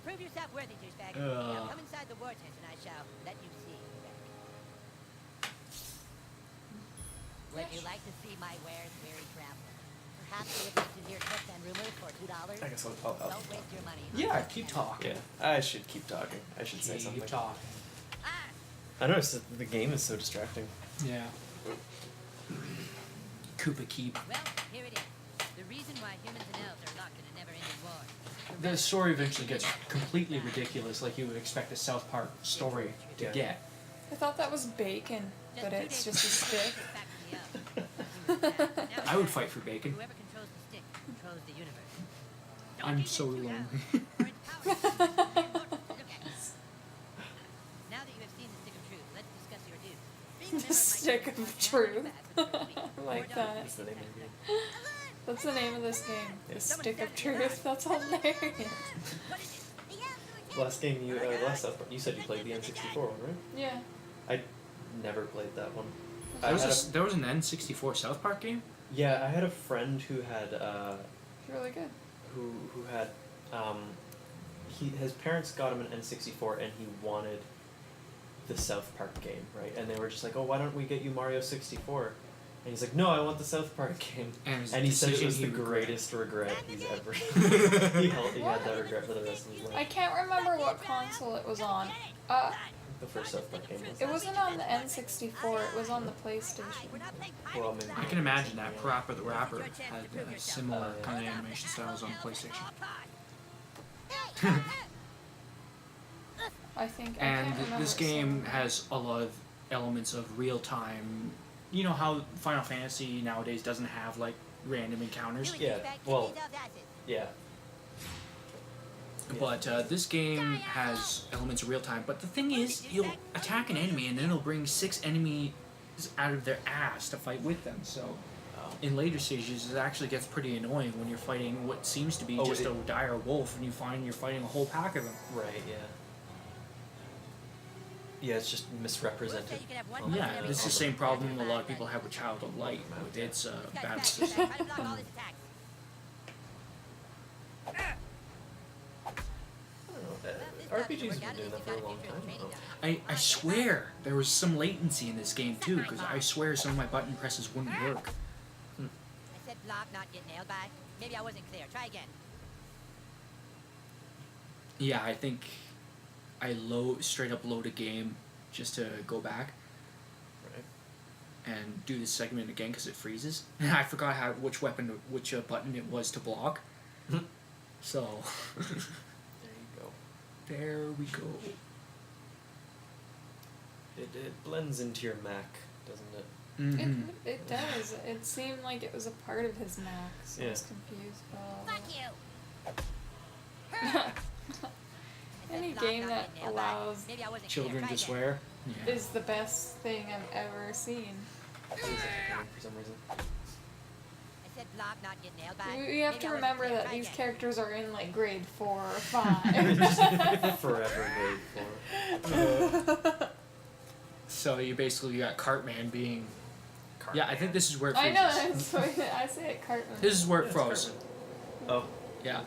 Prove yourself worthy, douchebag. Now come inside the vortex and I shall let you see. Would you like to see my wares, weary traveler? Perhaps you would like to hear tips and rumors for $2? I guess I'll Don't waste your money. Yeah, keep talking. Yeah, I should keep talking. I should say something. Keep talking. I noticed that the game is so distracting. Yeah. Koopa Keep. Well, here it is. The reason why humans and elves are locked in a never-ending war. The story eventually gets completely ridiculous, like you would expect a South Park story to get. I thought that was bacon, but it's just a stick. I would fight for bacon. Whoever controls the stick controls the universe. I'm so lonely. Now that you have seen the stick of truth, let's discuss your dues. The stick of truth. I like that. That's the name of the game. That's the name of this game. The stick of truth. That's hilarious. Last game you last South Park, you said you played the N64 one, right? Yeah. I never played that one. There was an N64 South Park game? Yeah, I had a friend who had It's really good. who had his parents got him an N64 and he wanted the South Park game, right? And they were just like, "Oh, why don't we get you Mario 64?" And he's like, "No, I want the South Park game." And he said it was the greatest regret he's ever. he had that regret for the rest of his life. I can't remember what console it was on. The first South Park game was. It wasn't on the N64. It was on the PlayStation. Well, maybe. I can imagine that Parappa the Rapper had similar kind of animation styles on PlayStation. I think. I can't And remember this what game song. has a lot of elements of real time. You know how Final Fantasy nowadays doesn't have like random encounters? Yeah. Well. Yeah. But this game has elements of real time. But the thing is, you'll attack an enemy and then it'll bring 6 enemies out of their ass to fight with them. So in later stages, it actually gets pretty annoying when you're fighting what seems to be just a dire wolf and you find you're fighting a whole pack of them. Right. Yeah. Yeah, it's just misrepresented. Yeah, this is the same problem a lot of people have with Child of Light with its battle system. RPGs have been doing that for a long time now. I swear there was some latency in this game too, because I swear some of my button presses wouldn't work. I said block, not get nailed by. Maybe I wasn't clear. Try again. Yeah, I think I straight up load a game just to go back Right. and do this segment again because it freezes. And I forgot which button it was to block. So There you go. there we go. It blends into your Mac, doesn't it? Mm-hmm. It does. It seemed like it was a part of his Mac, so I was confused. Fuck you. Any game that allows Children to swear. Yeah. is the best thing I've ever seen. For some reason. I said block, not get nailed by. You have to remember that these characters are in like grade 4 or 5. Forever grade 4. So you basically got Cartman being. Yeah, I think this is where it I freezes. know, that's why I say it Cartman. This is where it Yeah, froze. it's Oh. Yeah.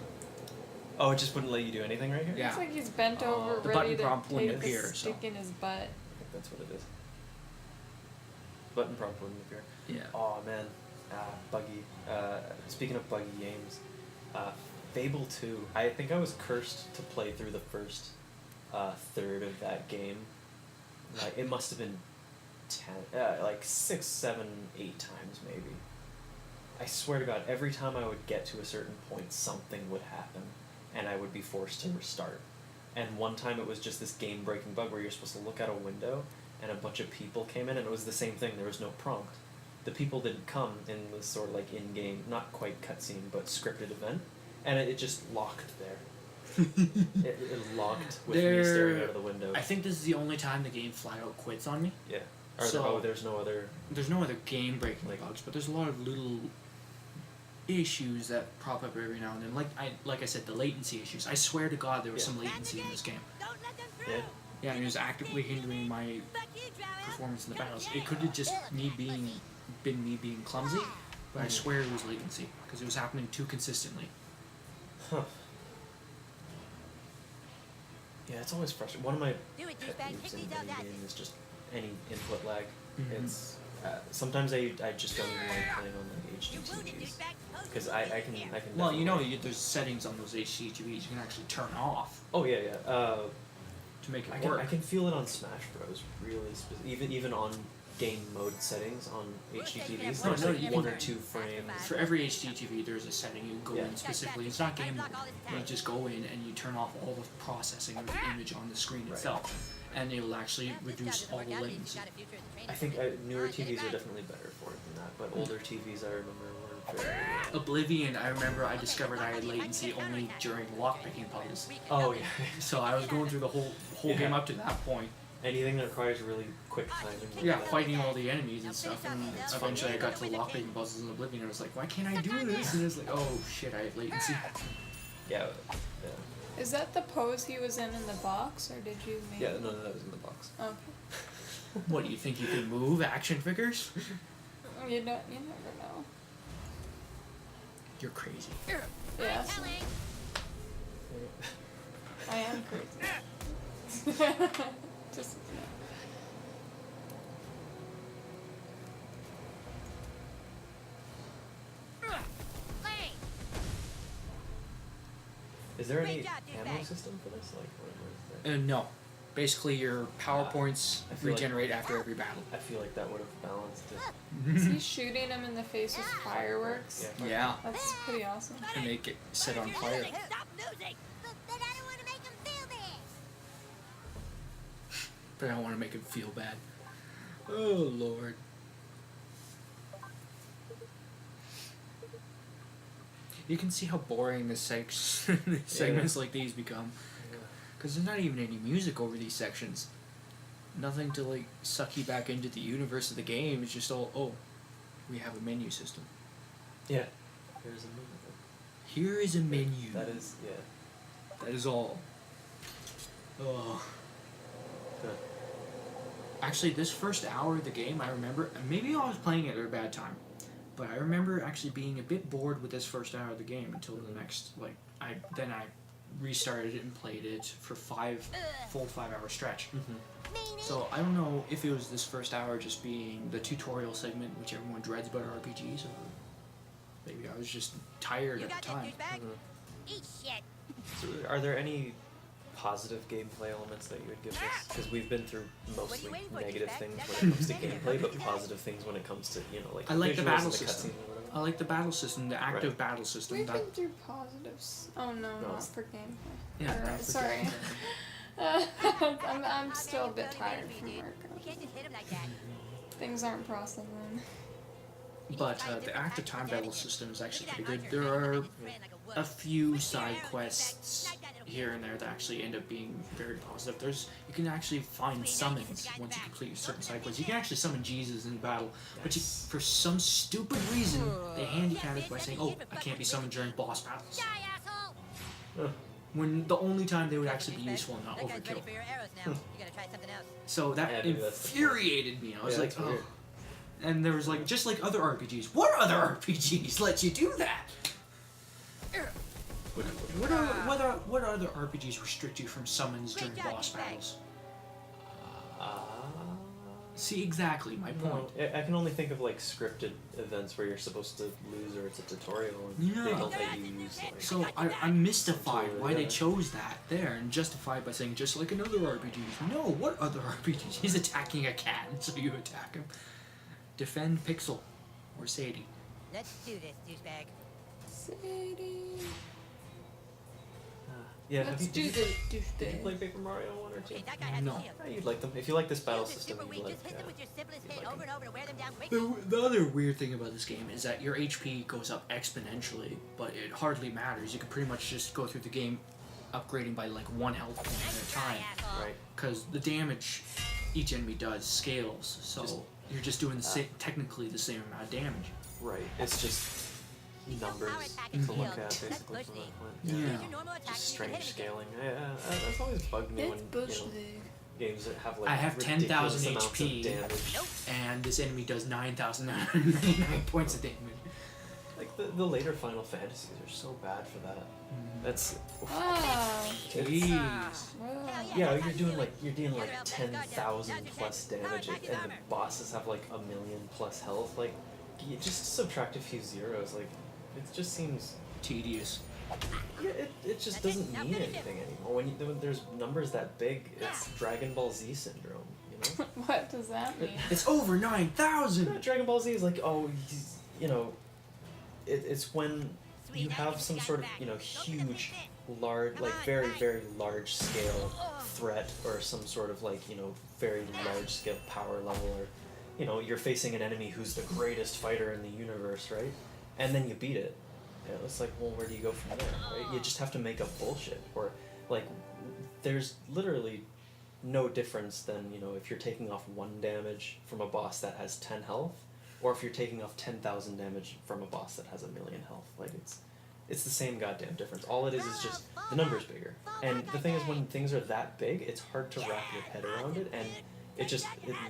Oh, it just wouldn't let you do anything right here? Yeah. Looks like he's bent over, The ready button to prompt wouldn't take appear, a so. stick in his butt. I think that's what it is. Button prompt wouldn't appear. Yeah. Oh man, buggy. Speaking of buggy games, Fable 2. I think I was cursed to play through the first third of that game. Like it must have been 6, 7, 8 times maybe. I swear to God, every time I would get to a certain point, something would happen, and I would be forced to restart. And one time it was just this game-breaking bug where you're supposed to look out a window, and a bunch of people came in, and it was the same thing. There was no prompt. The people didn't come in this sort of like in-game, not quite cutscene, but scripted event, and it just locked there. it locked with me staring out of the window. I think this is the only time the game flat out quits on me. Yeah. There's no other... There's no other game-breaking bugs, but there's a lot of little issues that prop up every now and then. Like I said, the latency issues. I swear to God there was some latency in this game. Yeah. Yeah, and it was actively hindering my performance in the battles. It could have just been me being clumsy, but I swear it was latency, because it was happening too consistently. Huh. Yeah, it's always frustrating. One of my Do it, pet douchebag. peeves Hit in these any asses. game is just any input lag. Mhm. It's sometimes I just don't even like playing on like You wounded, HDTVs douchebag. Pose because the I movement can here. Well, you know, definitely- there's settings on those HDTVs you can actually turn off Oh yeah, yeah. to make it I can work. I can feel it on Smash Bros. Really, even on game mode settings on HDTVs. No, There's no, like you one can- or two frames. For every HDTV, there's a setting you go Yeah. in specifically. It's not game mode. You just go in and you turn off all the processing of the image on the screen Right. itself, and it'll actually reduce all the latency. I think newer TVs are definitely better for it than that, but older TVs I remember were very. Oblivion, I remember I discovered I had latency only during lockpicking puzzles. Oh yeah. So I was going through the whole Yeah. game up to that point. Anything that requires really quick timing. Yeah, fighting all the enemies and stuff, and eventually I got to the lockpicking puzzles in Oblivion, and I was like, why can't I do this? And it's like, oh shit, I have latency. Yeah. Yeah. Is that the pose he was in the box, or did you make? Yeah. No, that was in the box. Okay. What, do you think you can move action figures? You don't. You never know. You're crazy. Yeah. so I am crazy. Just. Is there any Great job, ammo douchebag. system for this? Like, what is there? No. Basically, your power points I feel like- regenerate after every battle. I feel like that would have balanced it. Is he shooting him in the face with fireworks? Yeah. Yeah, That's pretty awesome. and they get set on fire. Stop losing. But I don't want to make him feel bad. But I don't want to make him feel bad. Oh, Lord. You can see how boring this segments like these become. Because there's not even any music over these sections. Nothing to, like, suck you back into the universe of the game. It's just all, oh, we have a menu system. Yeah. Here's a movie. Here is a menu. That is, yeah. That is all. Oh. Huh. Actually, this first hour of the game, I remember, and maybe I was playing it at a bad time, but I remember actually being a bit bored with this first hour of the game until the next, like, I restarted it and played it for full 5 hour stretch. Mm-hmm. So I don't know if it was this first hour just being the tutorial segment, which everyone dreads about RPGs, or maybe I was just tired You at got the this, time. douchebag. Mm-hmm. Eat shit. So, are there any positive gameplay elements that you would give this? Because we've been through mostly waiting for, negative douchebag? things That's when it comes to what I'm saying. gameplay, but positive things when it comes to, you know, like I like the visuals battle and system. cutscenes or whatever. I like the battle system, the active battle system. We've That, been through positives. Oh no, No. not for gameplay. yeah, Alright, not for sorry. gameplay. I'm still a bit tired from work. You can't just hit him like that. Things aren't processing. But the active time battle system is actually pretty good. There are a few side quests here and there that actually end up being very positive. You can actually find summons once you complete certain side quests. You can actually summon Jesus in battle, but for some stupid reason they handicap it by saying, "Oh, I can't be summoned during boss battles." Die, asshole. When the only time they would actually be useful and not That guy's ready overkill. for your arrows now. You gotta try something else. So that Yeah, maybe that's the point. infuriated me. I was Yeah, like, that's "Oh." weird. And there was like, just like other RPGs. What other RPGs let you do that? What other RPGs restrict you from summons during Great job, boss douchebag. battles? Uh, See, exactly my point. No, I can only think of like scripted events where you're supposed to lose or it's a tutorial and they Yeah. don't let you use like. So I'm mystified Totally, why they yeah. chose that there and justified by saying just like another RPG. No, what other RPG? He's attacking a cat, so you attack him. Defend Pixel or Sadie. Let's do this, douchebag. Sadie. Yeah, Let's did do you, the did you douchebag. play Paper Mario 1 or 2? Hey, that guy has No. a shield. You'd like them. If you like this battle Shields are system, super you'd weak. like. Just hit them with your simplest you'd hit like over it. and over to wear them down quickly. The other weird thing about this game is that your HP goes up exponentially, but it hardly matters. You can pretty much just go through the game upgrading by like 1 health point at a Nice try, time. asshole. Right. Because the damage each enemy does scales, so Just- you're just doing technically the same amount of damage. Right. It's just numbers Power attack to and look shield. at That's basically from bushy. that point. Yeah. Use your normal attack Just so you can strange hit him again. scaling. Yeah, that's always bugged me It's when bush you know, league. games that have like I have 10,000 ridiculous amounts HP. of damage. Nope. And this enemy does 9,999 points of damage. Like the later Final Fantasies are so bad for that. That's Wow. Jeez. Wow. yeah, you're doing like 10,000 plus damage, and the bosses have like 1,000,000 plus health. Like, you just subtract a few zeros. Like, it just seems Tedious. yeah, it just doesn't mean anything anymore. When there's numbers that big, it's Dragon Ball Z syndrome. You know, What does that mean? It's over 9,000. Dragon Ball Z is like, oh, it's when you have some sort of huge, large, like very very large scale threat, or some sort of like very large scale power level, or you're facing an enemy who's the greatest fighter in the universe, right? And then you beat it. It's like, well, where do you go from there, right? You just have to make up bullshit, or like there's literally no difference than if you're taking off 1 damage from a boss that has 10 health, or if you're taking off 10,000 damage from a boss that has 1,000,000 health. Like, it's the same goddamn difference. All it is just the number's bigger. And the thing is, when things are that big, it's hard to wrap your head around it, and it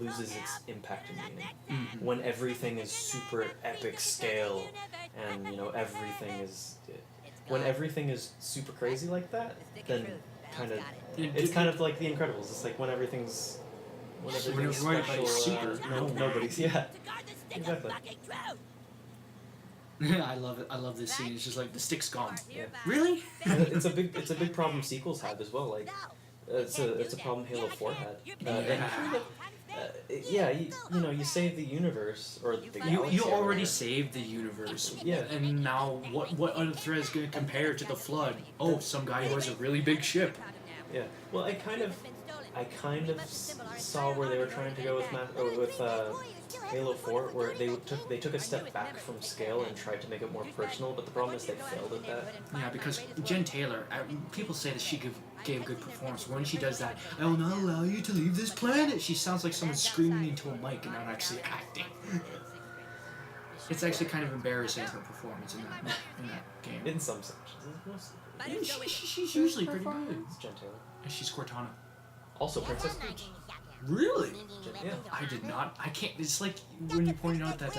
loses its impact and meaning. When everything is super epic scale, and everything is when everything is super crazy like that, then kind of it's kind of like The Incredibles. It's like when everything's everybody's special. super, Nobody's exactly. I love it. I love this scene. It's just like the stick's gone. Yeah. Really? It's a big problem sequels have as well. Like it's a problem Halo 4 had. You save the universe, or the You galaxy or already whatever. saved the universe. Yeah. And now what other threat is going to compare to the Flood? Oh, some guy who has a really big ship. Yeah. Well, I kind of saw where they were trying to go with Halo 4, where they took a step back from scale and tried to make it more personal, but the problem is they failed at that. Yeah, because Jen Taylor, people say that she gave good performance. When she does that, I will not allow you to leave this planet, she sounds like someone screaming into a mic and not actually acting. It's actually kind of embarrassing, her performance in that game. In some sections, it's mostly. She's usually pretty good. It's Jen Taylor. And she's Cortana. Also Princess Peach. Really? Yeah. I did not. I can't. It's like when you pointed out that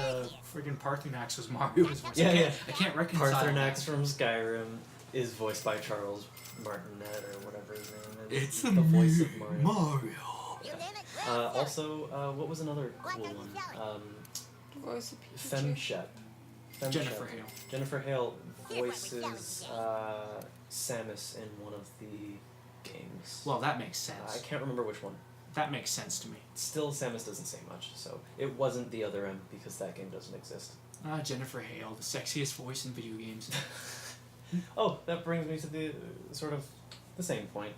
friggin' Parthenax was Mario's voice. Yeah. I can't reconcile. Parthenax from Skyrim is voiced by Charles Martinet, or whatever his name is. It's the voice of Mario. Mario. Also, what was another cool one? Voice of Pikachu. Femshep. Jennifer Hale. Jennifer Hale voices Samus in one of the games. Well, that makes I sense. can't remember which one. That makes sense to me. Still, Samus doesn't say much, so it wasn't the other M because that game doesn't exist. Jennifer Hale, the sexiest voice in video games. Oh, that brings me to the sort of the same point.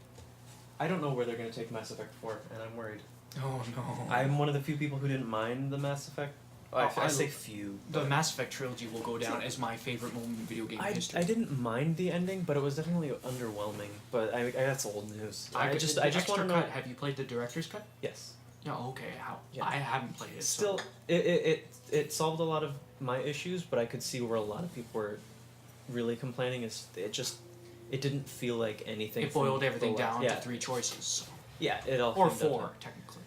I don't know where they're going to take Mass Effect 4, and I'm worried. Oh no. I'm one of the few people who didn't mind the Mass Effect. I say few. The Mass Effect trilogy will go down as my favorite moment in video game history. I didn't mind the ending, but it was definitely underwhelming. But that's old news. I just want to know. Cut. Have you played the director's cut? Yes. No. Okay. How? Yeah. I haven't played it. Still, So. it solved a lot of my issues, but I could see where a lot of people were really complaining. It didn't feel like anything. It boiled everything down yeah. to 3 choices. So. Yeah, it all. Or came down 4, to- technically.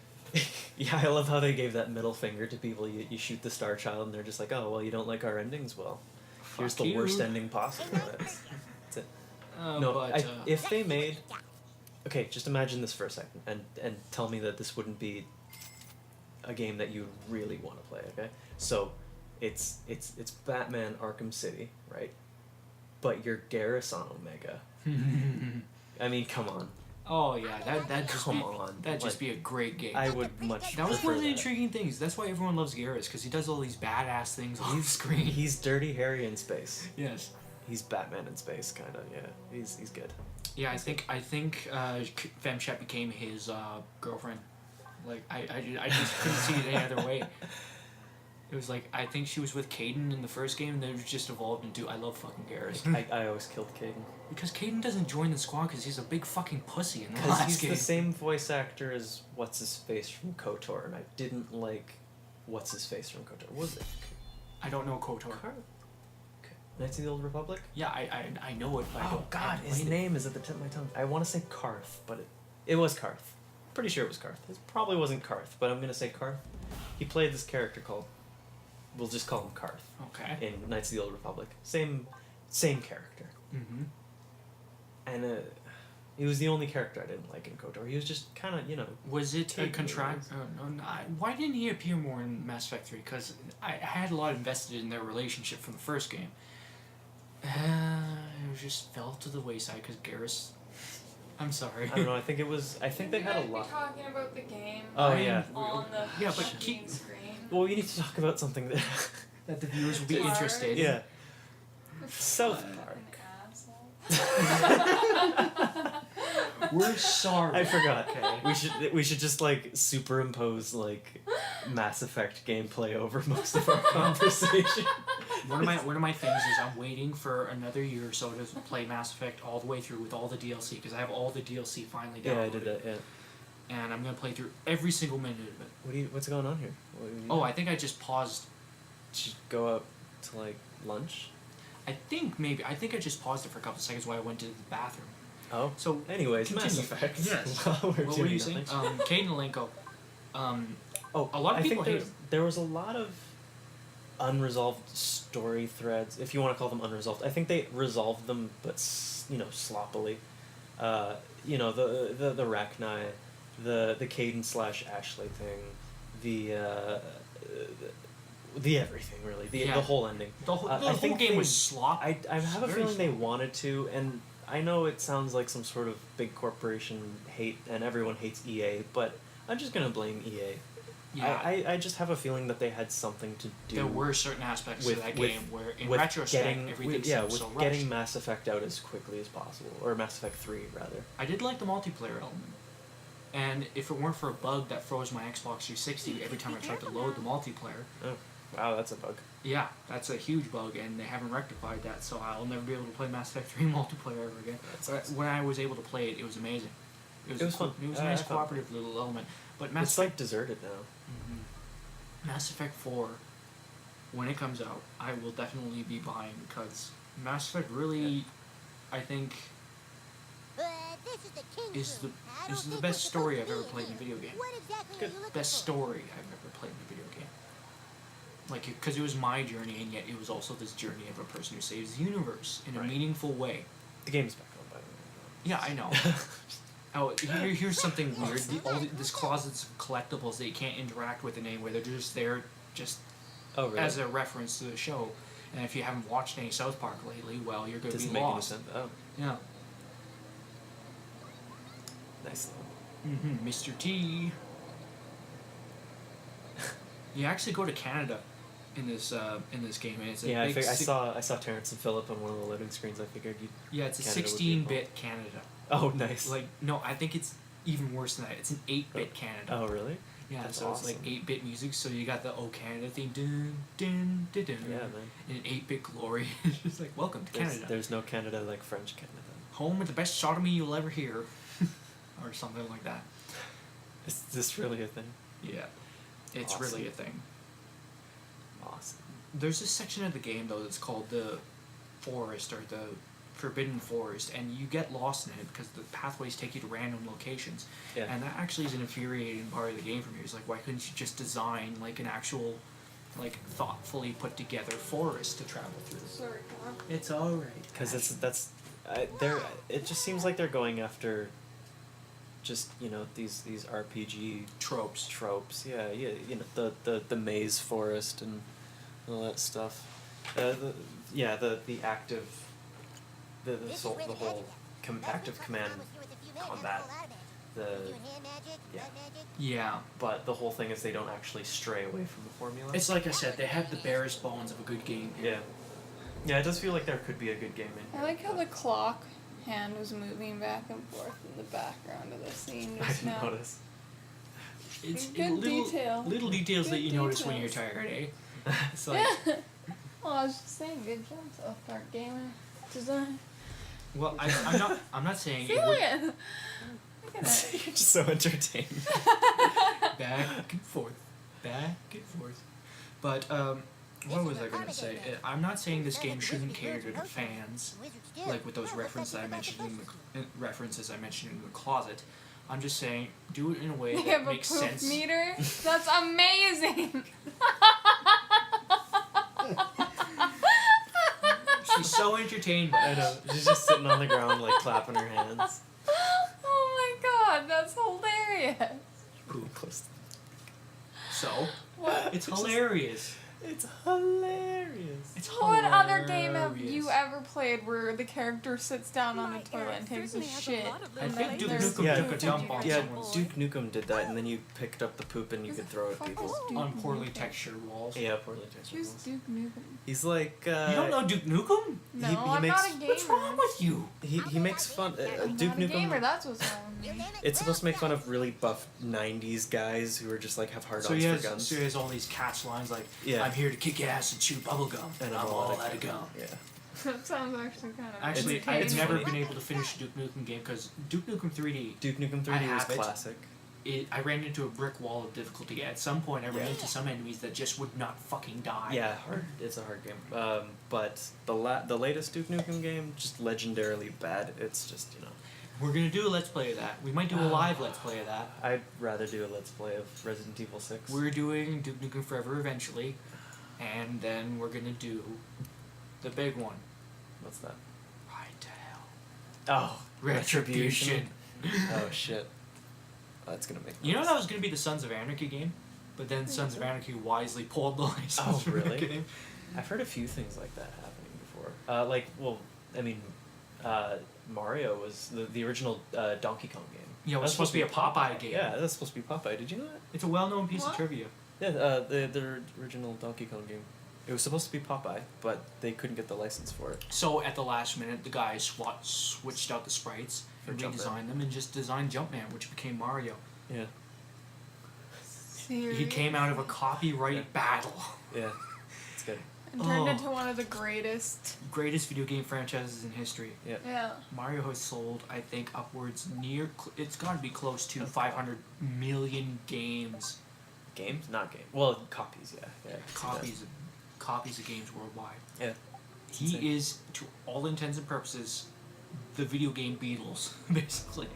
Yeah, I love how they gave that middle finger to people. You shoot the Star Child, and they're just like, "Oh, well, you don't like our endings. Well, here's the you. worst ending possible." That's it. No, but If they made, okay, just imagine this for a second, and tell me that this wouldn't be a game that you really want to play. Okay, so it's Batman Arkham City, right? But you're Garrus on Omega. I mean, come on. Oh yeah, that'd just Like, be a great game. I would much. That was prefer one of the that. intriguing things. That's why everyone loves Garrus, because he does all these badass things on screen. He's Dirty Harry in space. Yes. He's Batman in space, kind of. Yeah, he's good. Yeah, I think Femshep became his girlfriend. Like I just couldn't see it any other way. It was like, I think she was with Caden in the first game, and then it just evolved into I love fucking Garrus. I always killed Caden. Because Caden doesn't join the squad because he's a big fucking pussy in the Because last he's game. the same voice actor as what's his face from KOTOR, and I didn't like what's his face from KOTOR. What was it? I don't know KOTOR. Okay. Knights of the Old Republic. Yeah, I know it, but I Oh don't. God, I his played it. name is at the tip of my tongue. I want to say Karth, but it was Karth. Pretty sure it was Karth. It probably wasn't Karth, but I'm gonna say Karth. He played this character called we'll just call him Karth Okay. in Knights of the Old Republic. Same character. Mm-hmm. And he was the only character I didn't like in KOTOR. He was just kind of, Was it a Take contract? Why didn't he appear more in Mass Effect 3? Because I had a lot invested in their relationship from the first game. It just fell to the wayside because Garrus. I'm sorry. I don't know. I think they had a lot. Talking about the game. Oh yeah. On the Yeah, but fucking screen. Well, we need to talk about something that. That the viewers will be Sorry. interested. Yeah. South Park. We're sorry. I forgot. Okay. We should just like superimpose like Mass Effect gameplay over most of our conversation. One of my things is I'm waiting for another year or so to play Mass Effect all the way through with all the DLC because I have all the DLC finally downloaded. Yeah, I did that. Yeah. And I'm gonna play through every single minute of it. What's going on here? Oh, I think I just paused. Did you go out to like lunch? I think I just paused it for a couple of seconds while I went to the bathroom. Oh. So, anyways, Mass continue. Effect. Yes. While we're What were doing you saying? nothing. Caden Alenko. Oh, a lot of I people think hate there was a lot of unresolved story threads, if you want to call them unresolved. I think they resolved them, but sloppily. The Rachni, the Caden / Ashley thing, the everything really, the whole ending. The whole, I whole think game they- was sloppy. I have a Very feeling they sloppy. wanted to, and I know it sounds like some sort of big corporation hate, and everyone hates EA, but I'm just gonna blame EA. Yeah. I just have a feeling that they had something to do. There were certain aspects with- of that with- game where, in with retrospect, getting, everything with, yeah, seemed with so rushed. getting Mass Effect out as quickly as possible, or Mass Effect 3 rather. I did like the multiplayer element. And if it weren't for a bug that froze my Xbox 360 every time I tried to load the multiplayer, Oh, wow, that's a bug. yeah, that's a huge bug, and they haven't rectified that, so I'll never be able to play Mass Effect 3 multiplayer ever again. But when I was able to play it, it was amazing. It was fun. It was a I nice thought- cooperative little element. But Mass It's like deserted now. Mass Effect 4, when it comes out, I will definitely be buying because Mass Effect really, I think, But this is the king's is the room. I don't is the think best we're story supposed I've to ever be played in a here. video game. What exactly are you looking Best for? story I've ever played in a video game. Like, because it was my journey, and yet it was also this journey of a person who saves the universe in a Right. meaningful way. The game's back on, by the way. Yeah, I know. Oh, here's something weird. This closets of collectibles that you can't interact with in any way. They're just there, just Oh, really? as a reference to the show. And if you haven't watched any South Park lately, well, you're going to be Doesn't make lost. any sense. Oh, Yeah. nice. Mr. T. You actually go to Canada in this game, and it's a Yeah, big I saw Terrence and Phillip on one of the loading screens. I figured you. Yeah, it's a Canada would be 16-bit Canada. Oh, nice. Like, no, I think it's even worse than that. It's an 8-bit Canada. Oh, really? Yeah, That's so it's like awesome. 8-bit music. So you got the "Oh Canada" theme, dun dun dun dun. Yeah, man. And 8-bit glory. It's just like, welcome to Canada, There's no Canada like French Canada. home with the best sodomy you'll ever hear, or something like that. Is this really a thing? Yeah, it's Awesome. really a thing. Awesome. There's this section of the game though that's called the forest or the forbidden forest, and you get lost in it because the pathways take you to random locations. Yeah. And that actually is an infuriating part of the game for me. It's like, why couldn't you just design like an actual, like thoughtfully put together forest to travel through? Sorry, Mom. It's alright. Because it just seems like they're going after just these RPG Tropes. tropes. Yeah, the maze forest and all that stuff. The active the This is whole where the the whole magic is. Last active week, command Tom was here with a few men and combat. pulled out of it. The Doing hand magic, yeah. blood magic. Yeah. but the whole thing is they don't actually stray away from the formula. It's like I said, they have the barest bones of a good game here. Yeah, it does feel like there could be a good game in I here. like how the clock hand was moving back and forth in the background of the scene I just didn't now. notice. It's Good little, detail. little details that Good you notice when you're details. tired, eh? It's like, Yeah. Well, I was just saying, good job, South Park gamer design. well, I'm not saying See, it look would at look at that. You're just so entertained. back and forth, back and forth. But what was I gonna say? I'm not saying this game shouldn't cater to the fans, Wizards do. like with those Well, references I that's mentioned in the the references I mentioned in the closet. I'm just saying, do it in a way They that have a makes proof sense. meter. That's amazing. entertained by I know. She's just sitting on the ground, like, clapping her hands. Oh my god, that's hilarious. Ooh, close. So, What? it's hilarious. It's hilarious. It's What other game have hilarious. you ever played where the character sits down on a toilet and takes a shit? I and think then Duke there's- Nukem Yeah, took a dump on Yeah, someone's Duke Nukem did that, and then you picked up the poop and you could throw it at people. on poorly textured walls. Yeah, poorly textured Who's walls. Duke Nukem? He's like, You don't know Duke Nukem? No, he I'm makes- not a gamer. What's wrong with you? He makes fun. I'm Duke not a gamer, Nukem. that's what's wrong with me. It's supposed to make fun of really buff '90s guys who are just like have hard-ons So he, for has, guns. so he has all these catch lines like, Yeah. I'm here to kick ass and chew bubblegum, and I'm all out of gum. Yeah. That sounds actually kind of Actually, It's I've never funny. been able to finish a Duke Nukem game because Duke Nukem 3D, Duke Nukem 3D I was have it. classic. I ran into a brick wall of difficulty. At some point, I ran Yeah. into some enemies that just would not fucking die. Yeah, hard. It's a hard game. But the latest Duke Nukem game, just legendarily bad. It's just, you know. We're gonna do a let's play of that. We might do a live let's play of that. I'd rather do a let's play of Resident Evil 6. We're doing Duke Nukem Forever eventually, and then we're gonna do the big one. What's that? Ride to Hell. Oh, Retribution. Oh shit. That's gonna make. You know noise. that was gonna be the Sons of Anarchy game, but then Sons of Anarchy wisely pulled the license Oh, from really? the game. I've heard a few things like that happening before. I mean, Mario was the original Donkey Kong game. Yeah, it was supposed to be a Popeye game. Yeah, that's supposed to be Popeye. Did you know that? It's a well-known piece What? of trivia. Yeah, the original Donkey Kong game. It was supposed to be Popeye, but they couldn't get the license for it. So at the last minute, the guy switched out the sprites For and Jumpman. redesigned them and just designed Jumpman, which became Mario. Yeah, Serious? He came out of a copyright battle. yeah, it's good. And turned Oh. into one of the greatest. Greatest video game franchises in history. Yeah. Yeah. Mario has sold, I think, upwards it's got to be close to 500 million games, Games, not game. Well, copies. Yeah, yeah. I can see that. copies of games worldwide. Yeah. He insane. is, to all intents and purposes, the video game Beatles, basically,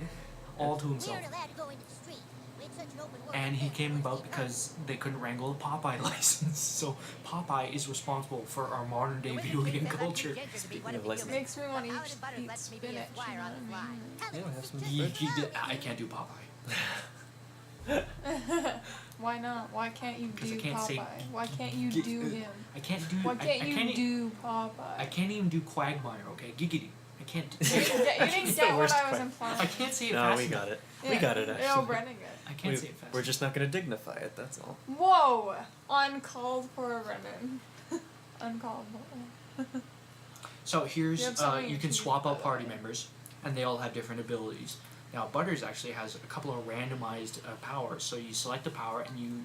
all to We himself. aren't allowed to go into the street. We had such an open world. And he defense came force about keep because they couldn't wrangle the Popeye license. So Popeye is responsible for our modern day video game culture. Speaking of license- Makes me want to Salad and butter eat lets me be a spinach. You squire know on the what I fly. mean? Yeah, have some I can't do Popeye. Why not? Why can't you 'Cause I do can't say- Popeye? Why can't you Gi- do him? I can't do. Why can't I you can't, do Popeye? I can't even do Quagmire. Okay, giggity. I can't. You didn't get, you didn't It's get the what worst I was part. implying. I can't say it No, fast we enough. got it. Yeah. We got it actually. Oh, Brennan got I can't say it fast. We're just not gonna dignify it. That's all. it. Whoa! Uncalled for, Brennan. Uncalled for. So here's You have so many you can achievements, swap by out the party way. members, and they all have different abilities. Now Butters actually has a couple of randomized powers. So you select a power and you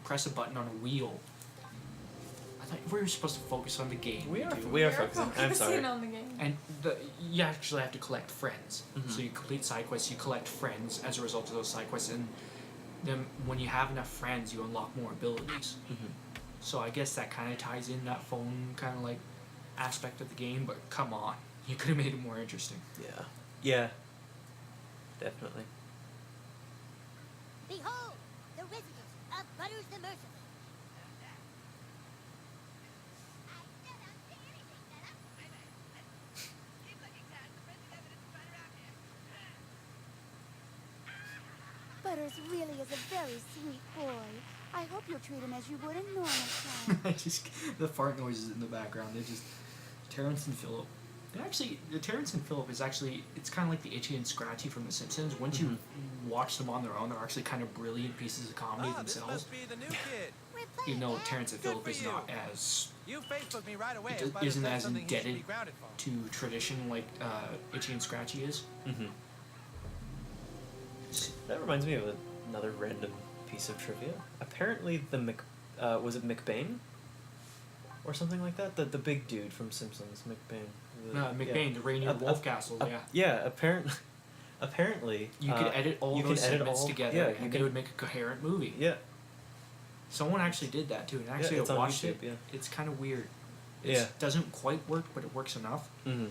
press a button on a wheel. I thought we were supposed to focus on the game. We are. do. We are focusing. I'm sorry. on the game. And you actually have to collect friends. Mhm. So you complete side quests, you collect friends as a result of those side quests, and then when you have enough friends, you unlock more abilities. Mhm. So I guess that kind of ties in that phone kind of like aspect of the game. But come on, you could have made it more interesting. Yeah. Yeah. Definitely. Behold, the residents of Butters the Merciful. Butters really is a very sweet boy. I hope you'll treat him as you would a normal child. I just the fart noises in the background. They're just Terrence and Phillip. Actually, the Terrence and Phillip is actually it's kind of like the Itchy and Scratchy from The Simpsons. Once you watch them on their own, they're actually kind of brilliant pieces of comedy This themselves. must be the new kid. We're Even playing though now. Terrence and Good Phillip for is you. not as You Facebooked me right away. It as Butters isn't said as something he should indebted be grounded for. to tradition like Itchy and Scratchy is. Mhm. That reminds me of another random piece of trivia. Apparently, was it McBain, or something like that? The big dude from Simpsons, McBain. McBain, the Rainier Wolf Castle, yeah. Yeah. Apparently. You could edit all you those can edit segments all- together, yeah, and you they can- would make a coherent movie. Yeah. Someone actually did that too, and actually it's I on watched YouTube, it. yeah. It's kind of weird. It Yeah. doesn't quite work, but it works enough. Mm-hmm.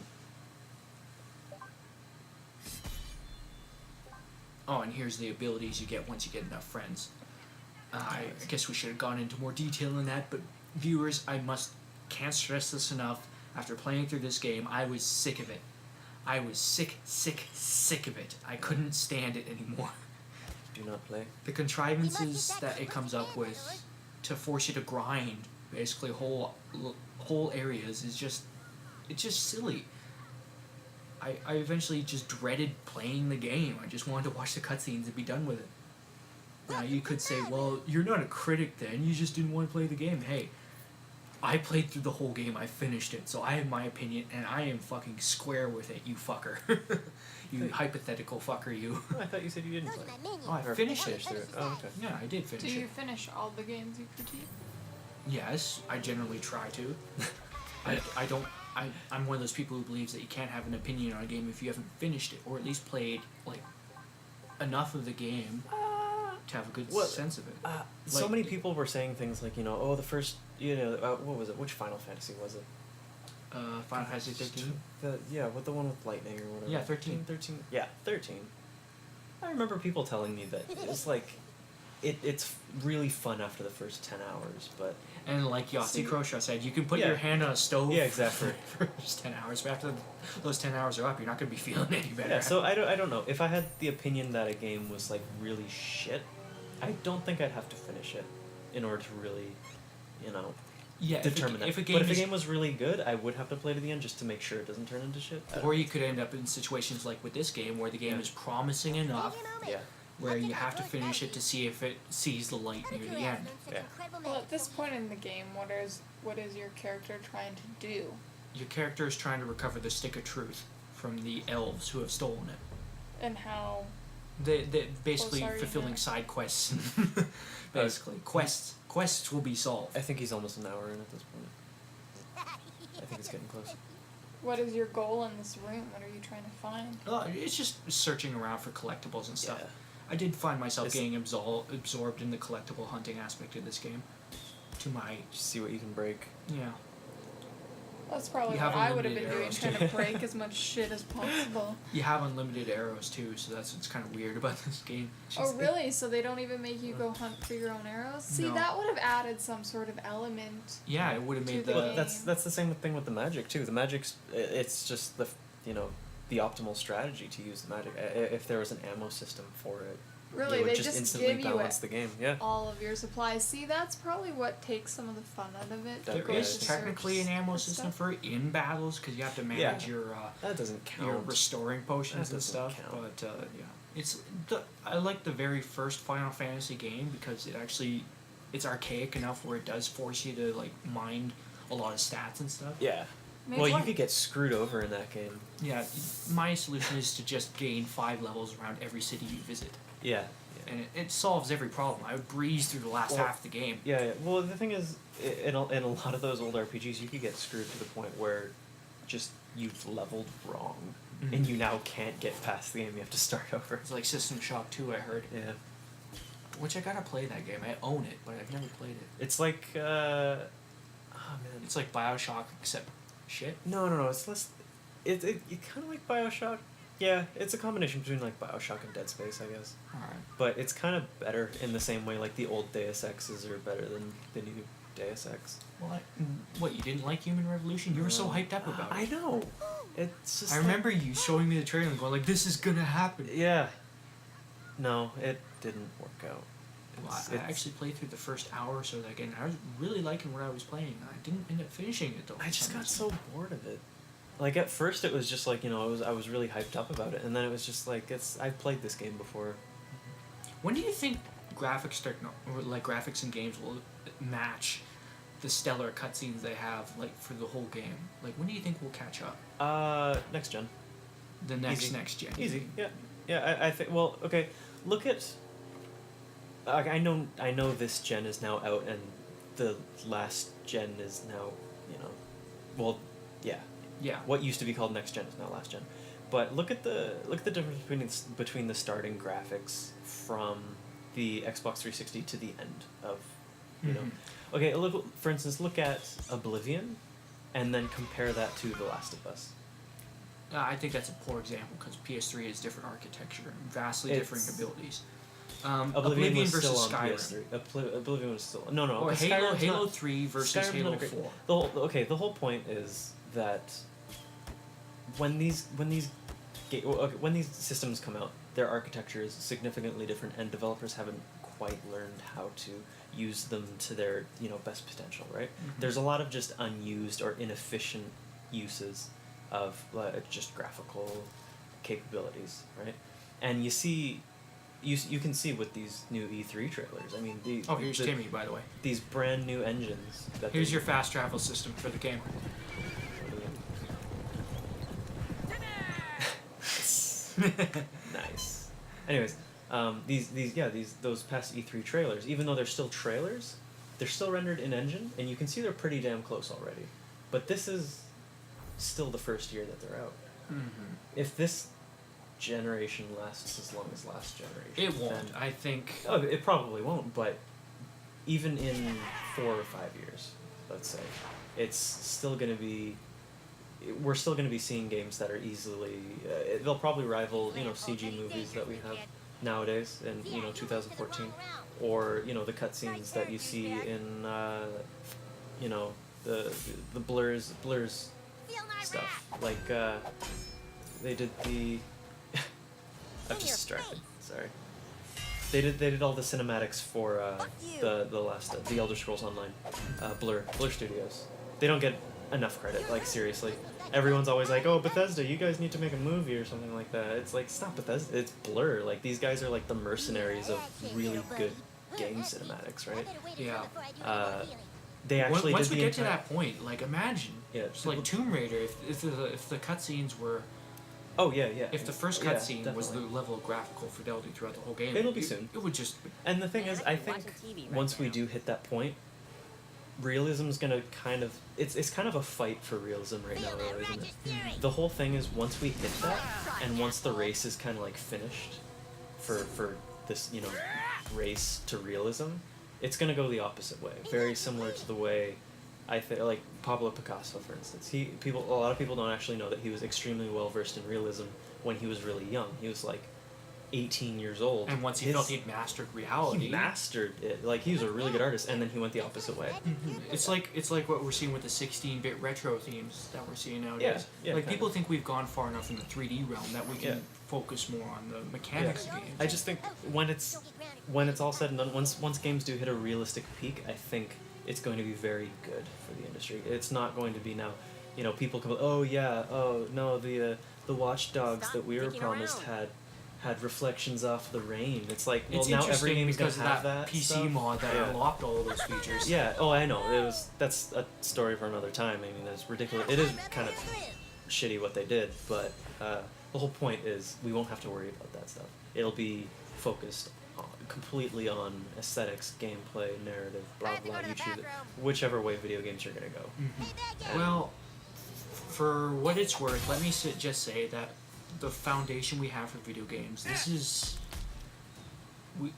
Oh, and here's the abilities you get once you get enough friends. I guess we should have gone into more detail on that, but viewers, can't stress this enough. After playing through this game, I was sick of it. I was sick of it. I couldn't stand it anymore. Do not play. The contrivances that it comes up with to force you to grind basically whole areas is just, it's just silly. I eventually just dreaded playing the game. I just wanted to watch the cutscenes and be done with it. Now you could say, well, you're not a critic then, you just didn't want to play the game. Hey, I played through the whole game, I finished it, so I have my opinion, and I am fucking square with it, you fucker. You hypothetical fucker, you. Oh, I thought you said you didn't play. Oh, I finished it. Through it. Oh, okay. Yeah, I did finish Do you it. finish all the games you critique? Yes, I generally try to. I'm one of those people who believes that you can't have an opinion on a game if you haven't finished it, or at least played, like, enough of the game to have a good sense of it. So Like- many people were saying things like, oh, the first, what was it? Which Final Fantasy was it? Final Fantasy 13? With the one with lightning or whatever. Yeah, 13. 13. Yeah, 13. I remember people telling me that it's like, it's really fun after the first 10 hours, but... And like See- Yossi Krosha said, you can put Yeah. your hand on a stove Yeah, exactly. for just 10 hours, but after those 10 hours are up, you're not going to be feeling any better. Yeah, so I don't know. If I had the opinion that a game was, like, really shit, I don't think I'd have to finish it in order to really, yeah, determine that. If a game but if a is, game was really good, I would have to play to the end just to make sure it doesn't turn into shit. or you could end up in situations like with this game where the game Yeah. is promising enough Yeah. where you have to finish it to see if it sees the light near the end. Yeah. Well, at this point in the game, what is your character trying to do? Your character is trying to recover the stick of truth from the elves who have stolen it. And how... They basically sorry, fulfilling yeah. side quests. Basically, quests will be solved. I think he's almost an hour in at this point. I think it's getting close. What is your goal in this room? What are you trying to find? It's just searching around for collectibles and stuff. Yeah. I did find myself It's- getting absorbed in the collectible hunting aspect of this game. To my Just see what you can break. yeah. That's probably You what have I would have unlimited been doing, arrows, trying too. to break as much shit as possible. You have unlimited arrows too, so that's what's kind of weird about this game. It's Oh, just- really? So they don't even make you go hunt for your own arrows? See, No. that would have added some sort of element. Yeah, it would have To made the the game. That's the same thing with the magic too. The magic's it's just the optimal strategy to use the magic. If there was an ammo system for it, Really, it would they just just instantly give you balance the game. Yeah. all of your supplies. See, that's probably what takes some of the fun out of it. There there goes is to technically an search ammo for system stuff. for in battles because you have to manage Yeah. your That doesn't count. your restoring potions That and doesn't stuff. count. But yeah, I like the very first Final Fantasy game because it's archaic enough where it does force you to like mind a lot of stats and stuff. Yeah. Maybe Well, you what- could get screwed over in that game. Yeah, my solution is to just gain 5 levels around every city you visit, Yeah. and it solves every problem. I would breeze through the last Well, half of the game. Yeah. Well, the thing is, in a lot of those old RPGs, you could get screwed to the point where just you've leveled wrong, and you now can't get past the game. You have to start over. It's like System Shock 2, I heard, Yeah. which I gotta play that game. I own it, but I've never played it. It's like, oh man. It's like BioShock except shit. No. It's less. It kind of like BioShock. Yeah, it's a combination between like BioShock and Dead Space, I guess. Alright. But it's kind of better in the same way like the old Deus Exes are better than the new Deus Ex. Well, what, you didn't like Human Revolution? You were so hyped up about it. I know. It's just. I like- remember you showing me the trailer and going like, "This is gonna happen." Yeah. No, it didn't work out. Well, I It's- actually played through the first hour or so of that game. I was really liking what I was playing. I didn't end up finishing it though. I for just some got reason. so bored of it. Like at first it was just like, I was really hyped up about it, and then it was just like I've played this game before. When do you think graphics graphics in games will match the stellar cutscenes they have like for the whole game? Like when do you think we'll catch up? Next gen. The next Easy. gen. Easy. Yeah. Yeah, I think well, okay. Look at I know this gen is now out and the last gen is now, well, yeah. Yeah. What used to be called next gen is now last gen. But look at the difference between the starting graphics from the Xbox 360 to the end of, Mhm. Okay, for instance, look at Oblivion, and then compare that to The Last of Us. I think that's a poor example because PS3 is different architecture, vastly It's- different abilities. Oblivion was versus still on Skyrim. PS3. Oblivion was still no. Or because Halo, Skyrim's Halo not- 3 versus Skyrim's Halo not a great- 4. The whole point is that when these systems come out, their architecture is significantly different, and developers haven't quite learned how to use them to their best potential. Right? Mhm. There's a lot of just unused or inefficient uses of just graphical capabilities, right? And you see. You can see with these new E3 trailers. I mean, Here's Timmy, by the way. these brand new engines. Here's your fast travel system for the game. Nice. Anyways, those past E3 trailers, even though they're still trailers, they're still rendered in engine, and you can see they're pretty damn close already. But this is still the first year that they're out. Mm-hmm. If this generation lasts as long as last generation, It won't. then- I think. Oh, it probably won't, but even in 4 or 5 years, let's say, it's still going to be. We're still going to be seeing games that are easily. They'll probably rival, CG movies that we have nowadays in 2014, or the cutscenes that you see in the blurs stuff. Like they did the. I'm just distracted. Sorry. They did all the cinematics for the Elder Scrolls Online, Blur Studios. They don't get enough credit. Like seriously, everyone's always like, "Oh, Bethesda, you guys need to make a movie or something like that." It's like, stop Bethesda. It's Blur. Like these guys are like the mercenaries of really good game cinematics, right? Yeah. They actually Once did we the get to that point, like imagine, Yeah, it's like Tomb Raider. If the cutscenes were, Oh yeah. if the first Yeah, cutscene was the definitely. level of graphical fidelity throughout the whole game, It'll be soon. It would just. And the thing is, I think once we do hit that point, realism's gonna kind of it's kind of a fight for realism right now, though, isn't it? The whole thing is once we hit that, and once the race is kind of like finished, for this race to realism, it's gonna go the opposite way. Very similar to the way I think, like Pablo Picasso, for instance. A lot of people don't actually know that he was extremely well versed in realism when he was really young. He was like 18 years old. And once he felt he'd mastered reality, he mastered it. Like he was a really good artist, and then he went the opposite way. it's like what we're seeing with the 16-bit retro themes that we're seeing nowadays. Yeah, like kind people of. think we've gone far enough in the 3D realm that we can Yeah. focus more on the mechanics of games. I just think when it's all said and done, once games do hit a realistic peak, I think it's going to be very good for the industry. It's not going to be now, people come, oh yeah, oh no, the Watch Dogs that we were promised had reflections off the rain. It's like, well, It's now every interesting game's because gonna of have that PC stuff. mod that Yeah. unlocked all of those features. Yeah. Oh, I know. That's a story for another time. I mean, it's ridiculous. It is kind of shitty what they did, but the whole point is we won't have to worry about that stuff. It'll be focused completely on aesthetics, gameplay, narrative, blah blah. You choose it, whichever way video games are gonna go. Mhm. Well, for what it's worth, let me just say that the foundation we have for video games, this is.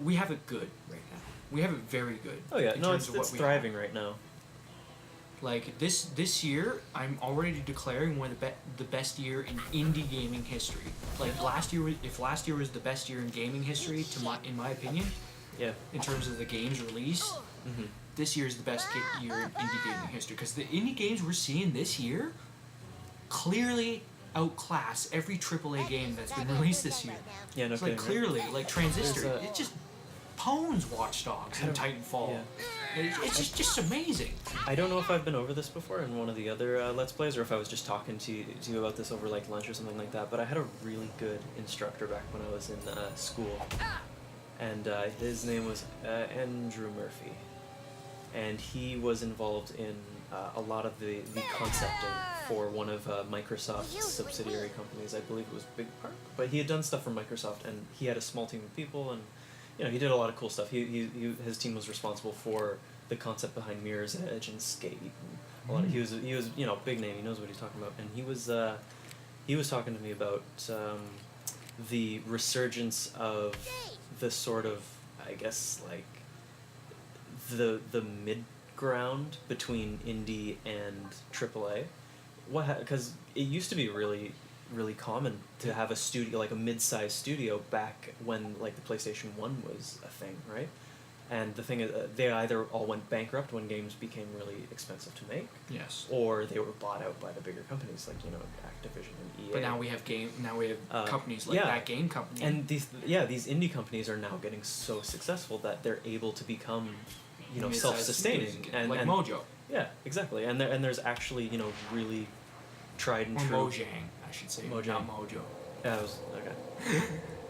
We have it good right now. We have it very good. Oh yeah, in no, terms it's of what we thriving have. right now. Like this year, I'm already declaring one of the best year in indie gaming history. Like if last year was the best year in gaming history, in my opinion, Yeah. in terms of the games released, Mm-hmm. this year is the best year in indie gaming history. Because the indie games we're seeing this year clearly outclass every AAA game that's been released this year. Yeah, no It's like kidding. Right? clearly, like Transistor, There's a- it just pwns Watch Dogs and Titanfall. Yeah. It's just amazing. I don't know if I've been over this before in one of the other Let's Plays, or if I was just talking to you about this over like lunch or something like that, but I had a really good instructor back when I was in school, and his name was Andrew Murphy, and he was involved in a lot of the concepting for one of Microsoft's subsidiary companies. I believe it was Big Park, but he had done stuff for Microsoft, and he had a small team of people, and he did a lot of cool stuff. His team was responsible for the concept behind Mirror's Edge and Skate. And a lot of, he was big name. He knows what he's talking about, and he was talking to me about the resurgence of the sort of, I guess, like the mid ground between indie and AAA. Because it used to be really common to have a studio, like a mid-sized studio, back when like the PlayStation 1 was a thing, right? And the thing is, they either all went bankrupt when games became really expensive to make, Yes. or they were bought out by the bigger companies like Activision and EA. But now we have companies like yeah. that game company. And these indie companies are now getting so successful that they're able to become, Mid-sized self-sustaining studios, and like and, Mojo Yeah, exactly. And there's actually really tried and or true. Mojang, I should say, Mojang. not Mojo. Yeah, it was okay.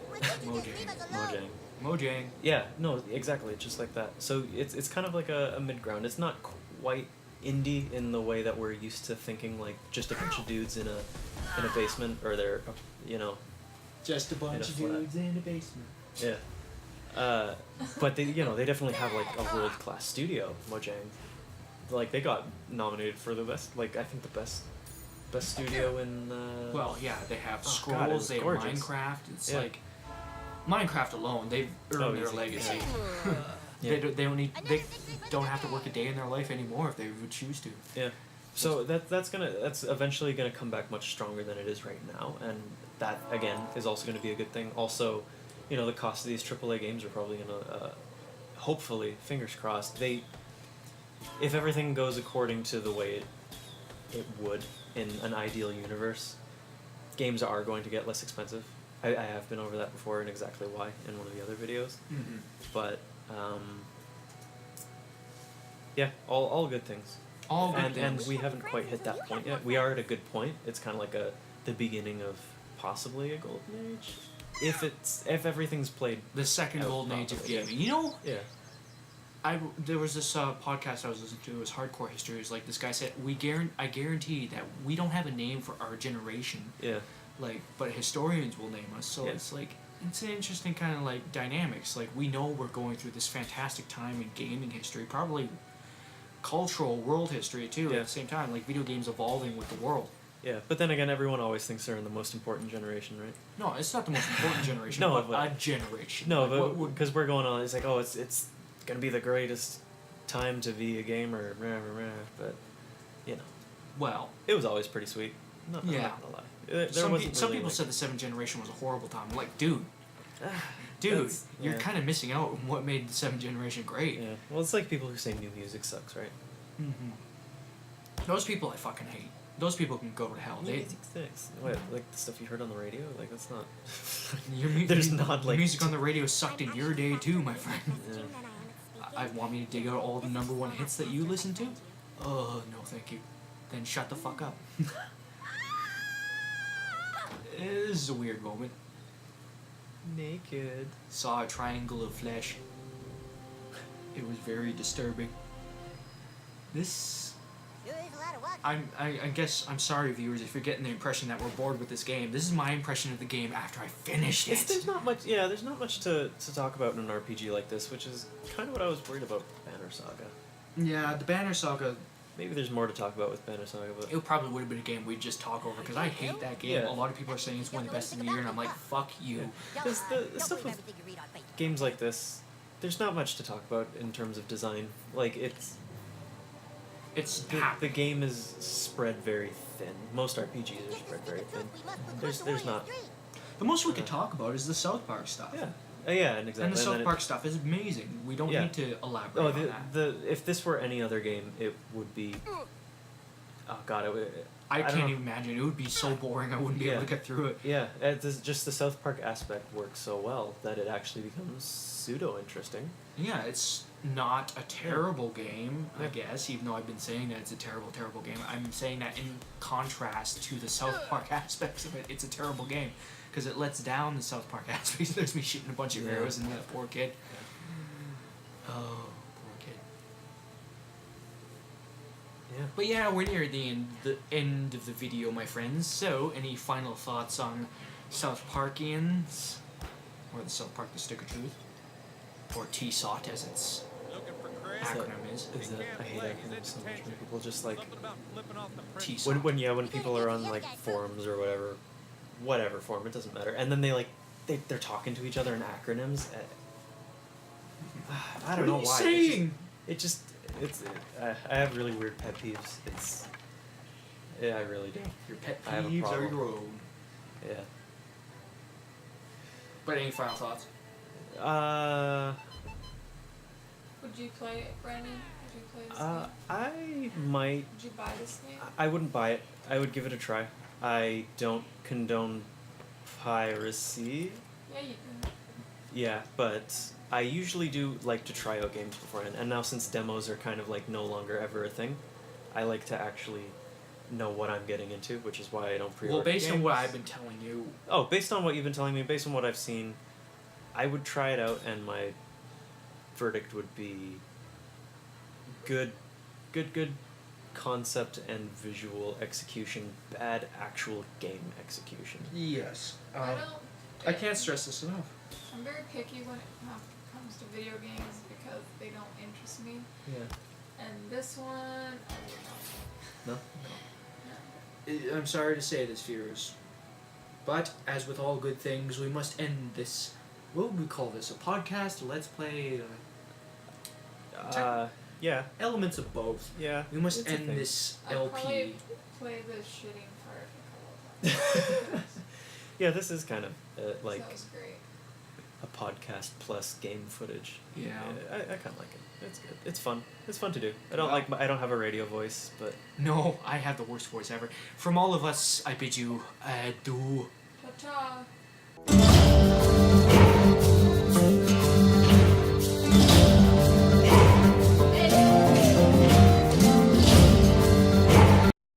Why can't you just leave us alone? Mojang. Mojang. Yeah, no, exactly, just like that. So it's kind of like a mid ground. It's not quite indie in the way that we're used to thinking, like just a bunch of dudes in a basement, or they're Just a bunch of dudes in the basement. yeah. But they they definitely have like a world class studio, Mojang. Like they got nominated for the best, like I think the best studio in. Well, yeah, they have Oh, Scrolls, God, it was they have gorgeous. Minecraft. It's Yeah. like Minecraft alone, they've earned their easy. legacy. Yeah. They don't have to work a day in their life anymore if they would choose to. Yeah. So that's eventually gonna come back much stronger than it is right now, and that again is also gonna be a good thing. Also, the cost of these AAA games are probably gonna, hopefully, fingers crossed, if everything goes according to the way it would in an ideal universe, games are going to get less expensive. I have been over that before and exactly why in one of the other videos, Mm-hmm. but yeah, all good things. All good and things. we haven't quite hit that point yet. We are at a good point. It's kind of like the beginning of possibly a golden age, if everything's played. The second out golden age of properly. gaming. Yeah. There was this podcast I was listening to. It was Hardcore History. It was like this guy said, I guarantee that we don't have a name for our generation. Yeah. But historians will name us. So Yeah. it's like it's an interesting kind of like dynamics. Like we know we're going through this fantastic time in gaming history, probably cultural world history too. Yeah. At the same time, like video games evolving with the world. Yeah, but then again, everyone always thinks they're in the most important generation, right? No, it's not the most important generation. No, but but- a generation. No, Like, but what- because we're going on, it's like, oh, it's gonna be the greatest time to be a gamer, rah, rah, rah, but well, it was always pretty sweet. I'm Yeah. not gonna lie. There some wasn't some really, people like, said the seventh generation was a horrible time. I'm like, dude, that's- you're yeah. kind of missing out on what made the seventh generation great. Yeah, well, it's like people who say new music sucks, right? Mm-hmm. Those people I fucking hate. Those people can go to hell. New They, music sucks. What, like the stuff you heard on the radio? Like that's not. there's not, like- music on the radio sucked in your day too, my friend. Yeah. I want me to dig out all the number one hits that you listen to? Oh no, thank you. Then shut the fuck up. This is a weird moment. Naked. Saw a triangle of flesh. It was very disturbing. This Sure is a lot of walking. I guess I'm sorry, viewers, if you're getting the impression that we're bored with this game. This is my impression of the game after I finished it. There's not much. Yeah, there's not much to talk about in an RPG like this, which is kind of what I was worried about Banner Saga. Yeah, the Banner Saga. Maybe there's more to talk about with Banner Saga, but It probably would have been a game we'd just talk over because I hate that game. Yeah. A lot of people are saying it's one of the best in the year, and I'm like, fuck you. There's the Don't stuff believe with everything you read on Facebook. games like this, there's not much to talk about in terms of design. Like It's the game is spread very thin. Most RPGs are spread very thin. There's not. the most we could talk about is the South Park stuff. Yeah. Yeah, and exactly. And the South then Park stuff is amazing. We don't Yeah. need to elaborate Oh, on that. the if this were any other game, it would be. Oh God, it would. I don't can't know. even imagine. It would be so boring. I wouldn't be Yeah. able to get through it. Yeah, just the South Park aspect works so well that it actually becomes pseudo interesting. Yeah, it's not a terrible game, I Yeah. guess, even though I've been saying that it's a terrible, terrible game. I'm saying that in contrast to the South Park aspects of it, it's a terrible game. Because it lets down the South Park aspects. There's me shooting a bunch of Yeah. arrows and that poor kid. Oh, poor kid. Yeah. But yeah, we're near the end of the video, my friends. So, any final thoughts on South Parkians? Or the South Park The Stick of Truth? Or TSOT as its Looking for Chris? acronym is. Is that I hate acronyms so much when people just like Something about flipping off the print. TSOT. when people are on like forums or whatever forum, it doesn't matter, and then they're talking to each other in acronyms. I don't know What why. are you saying? It's I have really weird pet peeves. I really do. Your pet I have a peeves are problem. your own. Yeah. But any final thoughts? Would you play it, Brandon? Would you play this I game? might. Would you buy this game? I wouldn't buy it. I would give it a try. I don't condone piracy. Yeah, you do. Yeah, but I usually do like to try out games beforehand. And now since demos are kind of like no longer ever a thing, I like to actually know what I'm getting into, which is why I don't pre-order Well, based on games. what I've been telling you, Oh, based on what you've been telling me, based on what I've seen, I would try it out, and my verdict would be good concept and visual execution, bad actual game execution. yes. I don't. I can't stress this enough. I'm very picky when it comes to video games because they don't interest me. Yeah. And this one, I would not. No? I'm sorry to say this, viewers, but as with all good things, we must end this. What would we call this? A podcast? A let's play? Yeah. Elements of both. Yeah. We must It's a end thing. this I'd LP. probably play the shitting part a couple of times. Yeah, this is kind of like That was great. a podcast plus game footage. Yeah. I kind of like it. It's good. It's fun. It's fun to do. I don't Well- I don't have a radio voice, but No, I have the worst voice ever. From all of us, I bid you adieu. Ta-ta.